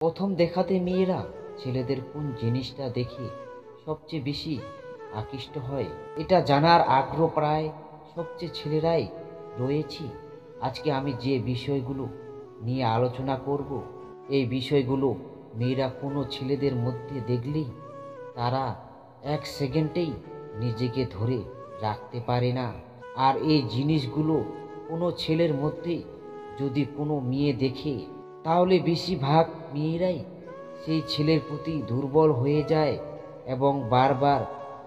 প্রথম দেখাতে মেয়েরা ছেলেদের কোন জিনিসটা দেখে সবচেয়ে বেশি আকৃষ্ট হয়, এটা জানার আগ্রহ প্রায় সবচেয়ে ছেলেরাই রয়েছি। আজকে আমি যে বিষয়গুলো নিয়ে আলোচনা করব, এই বিষয়গুলো মেয়েরা কোনো ছেলেদের মধ্যে দেখলেই তারা 1 সেকেন্ডেই নিজেকে ধরে রাখতে পারে না। আর এই জিনিসগুলো কোনো ছেলের মধ্যে যদি কোনো মেয়ে দেখে, তাহলে বেশিরভাগ মেয়েরাই সেই ছেলের প্রতি দুর্বল হয়ে যায় এবং বারবার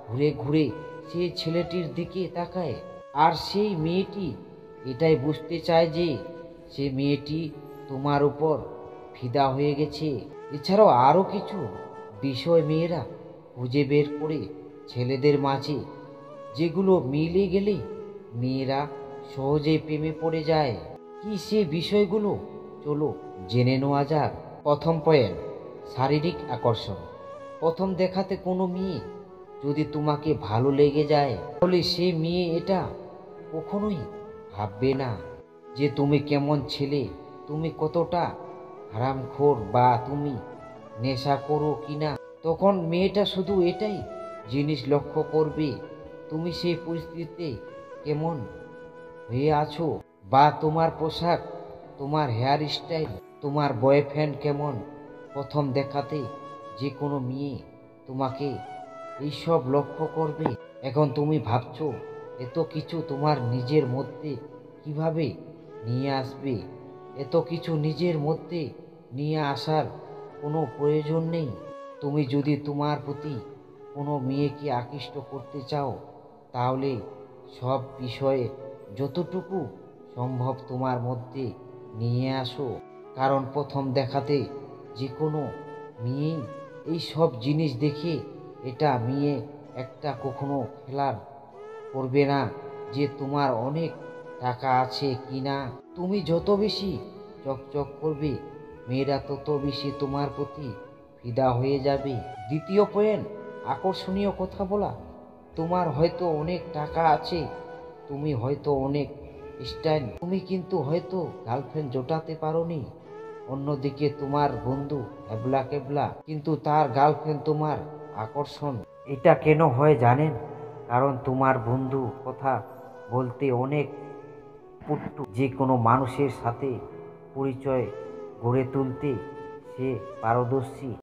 ঘুরে ঘুরে সেই ছেলেটির দিকে তাকায়। আর সেই মেয়েটি এটাই বুঝতে চায় যে সে মেয়েটি তোমার উপর ফিদা হয়ে গেছে। এছাড়াও আরও কিছু বিষয় মেয়েরা খুঁজে বের করে ছেলেদের মাঝে, যেগুলো মিলে গেলে মেয়েরা সহজেই প্রেমে পড়ে যায়। কি সে বিষয়গুলো, চলো জেনে নেওয়া যাক। প্রথম পয়েন্ট, শারীরিক আকর্ষণ। প্রথম দেখাতে কোনো মেয়ে যদি তোমাকে ভালো লেগে যায়, তাহলে সে মেয়ে এটা কখনোই ভাববে না যে তুমি কেমন ছেলে, তুমি কতটা হারামখোর বা তুমি নেশা করো কিনা। তখন মেয়েটা শুধু এটাই জিনিস লক্ষ্য করবে, তুমি সেই পরিস্থিতিতে কেমন হয়ে আছো, বা তোমার পোশাক, তোমার হেয়ার স্টাইল, তোমার বয়ফ্রেন্ড কেমন। প্রথম দেখাতে যে কোনো মেয়ে তোমাকে এইসব লক্ষ্য করবে। এখন তুমি ভাবছো এত কিছু তোমার নিজের মধ্যে কিভাবে নিয়ে আসবে। এত কিছু নিজের মধ্যে নিয়ে আসার কোনো প্রয়োজন নেই। তুমি যদি তোমার প্রতি কোনো মেয়েকে আকৃষ্ট করতে চাও, তাহলে সব বিষয়ে যতটুকু সম্ভব তোমার মধ্যে নিয়ে আসো। কারণ প্রথম দেখাতে যে কোনো মেয়েই এই সব জিনিস দেখে এটা মেয়ে একটা কখনো খেলার করবে না যে তোমার অনেক টাকা আছে কি না। তুমি যত বেশি চকচক করবে, মেয়েরা তত বেশি তোমার প্রতি ফিদা হয়ে যাবে। দ্বিতীয় পয়েন্ট, আকর্ষণীয় কথা বলা। তোমার হয়তো অনেক টাকা আছে, তুমি হয়তো অনেক স্টাইল, তুমি কিন্তু হয়তো গার্লফ্রেন্ড জোটাতে পারোনি। অন্যদিকে তোমার বন্ধু এবলা কেবলা, কিন্তু তার গার্লফ্রেন্ড তোমার আকর্ষণ। এটা কেন হয় জানেন? কারণ তোমার বন্ধু কথা বলতে অনেক পটু, যে কোনো মানুষের সাথে পরিচয় গড়ে তুলতে সে পারদর্শী।